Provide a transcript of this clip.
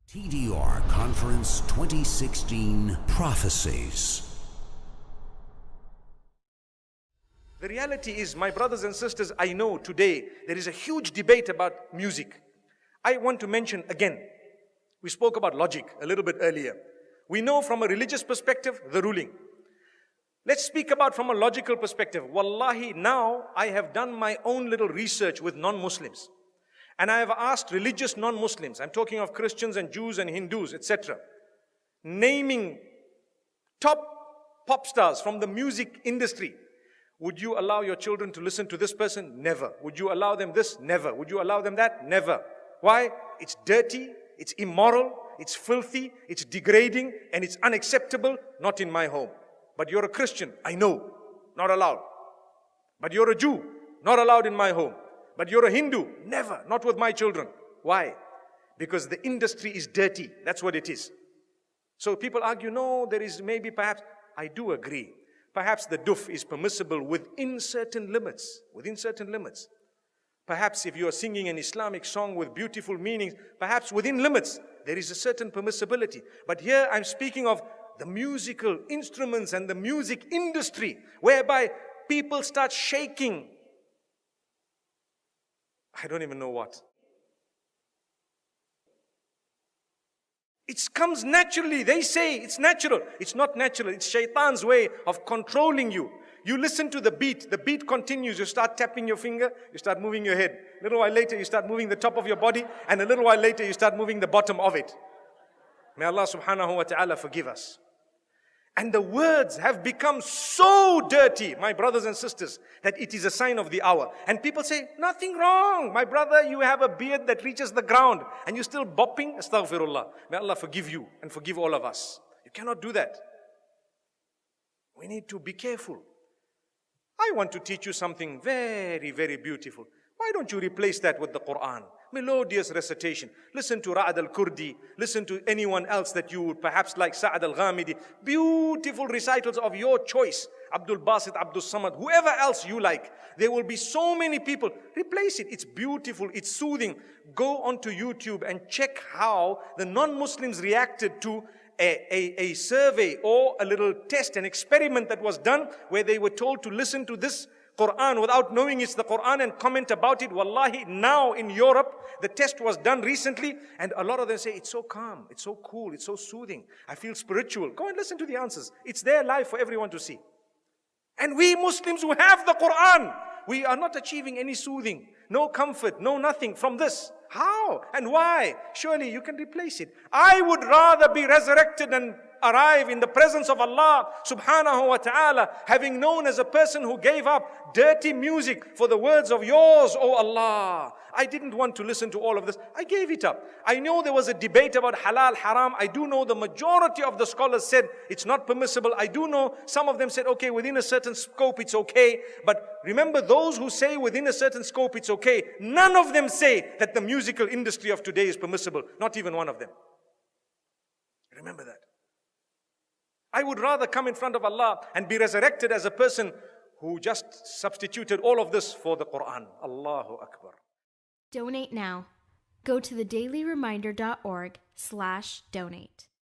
TDR Conference 2016 Prophecies. The reality is, my brothers and sisters, I know today there is a huge debate about music. I want to mention again, we spoke about logic a little bit earlier. We know from a religious perspective, the ruling. Let's speak about from a logical perspective. Wallahi, now I have done my own little research with non-Muslims. And I have asked religious non-Muslims, I'm talking of Christians and Jews and Hindus, etc., naming top pop stars from the music industry. Would you allow your children to listen to this person? Never. Would you allow them this? Never. Would you allow them that? Never. Why? It's dirty, it's immoral, it's filthy, it's degrading, and it's unacceptable. Not in my home. But you're a Christian, I know, not allowed. But you're a Jew, not allowed in my home. But you're a Hindu, never, not with my children. Why? Because the industry is dirty, that's what it is. So people argue, no, there is maybe perhaps, I do agree. Perhaps the duf is permissible within certain limits, Perhaps if you are singing an Islamic song with beautiful meanings, perhaps within limits, there is a certain permissibility. But here I'm speaking of the musical instruments and the music industry, whereby people start shaking. I don't even know what. It comes naturally. They say it's natural. It's not natural. It's shaitan's way of controlling you. You listen to the beat continues. You start tapping your finger, you start moving your head. A little while later, you start moving the top of your body, and a little while later, you start moving the bottom of it. May Allah subhanahu wa ta'ala forgive us. And the words have become so dirty, my brothers and sisters, that it is a sign of the hour. And people say, nothing wrong. My brother, you have a beard that reaches the ground and you're still bopping. Astaghfirullah. May Allah forgive you and forgive all of us. You cannot do that. We need to be careful. I want to teach you something very, very beautiful. Why don't you replace that with the Quran? Melodious recitation. Listen to Ra'ad al-Kurdi. Listen to anyone else that you would perhaps like, Sa'ad al-Ghamidi. Beautiful recitals of your choice. Abdul Basit, Abdul Samad, whoever else you like. There will be so many people. Replace it. It's beautiful. It's soothing. Go onto YouTube and check how the non-Muslims reacted to a survey or a little test, an experiment that was done where they were told to listen to this Quran without knowing it's the Quran and comment about it. Wallahi, now in Europe, the test was done recently and a lot of them say, it's so calm, it's so cool, it's so soothing. I feel spiritual. Go and listen to the answers. It's there live for everyone to see. And we Muslims who have the Quran, we are not achieving any soothing, no comfort, no nothing from this. How and why? Surely you can replace it. I would rather be resurrected and arrive in the presence of Allah subhanahu wa ta'ala, having known as a person who gave up dirty music for the words of yours, O Allah. I didn't want to listen to all of this. I gave it up. I know there was a debate about halal, haram. I do know the majority of the scholars said it's not permissible. I do know some of them said, okay, within a certain scope it's okay. But remember, those who say within a certain scope it's okay, none of them say that the musical industry of today is permissible. Not even one of them. Remember that. I would rather come in front of Allah and be resurrected as a person who just substituted all of this for the Quran. Allahu Akbar. Donate now. Go to thedailyreminder.org/donate.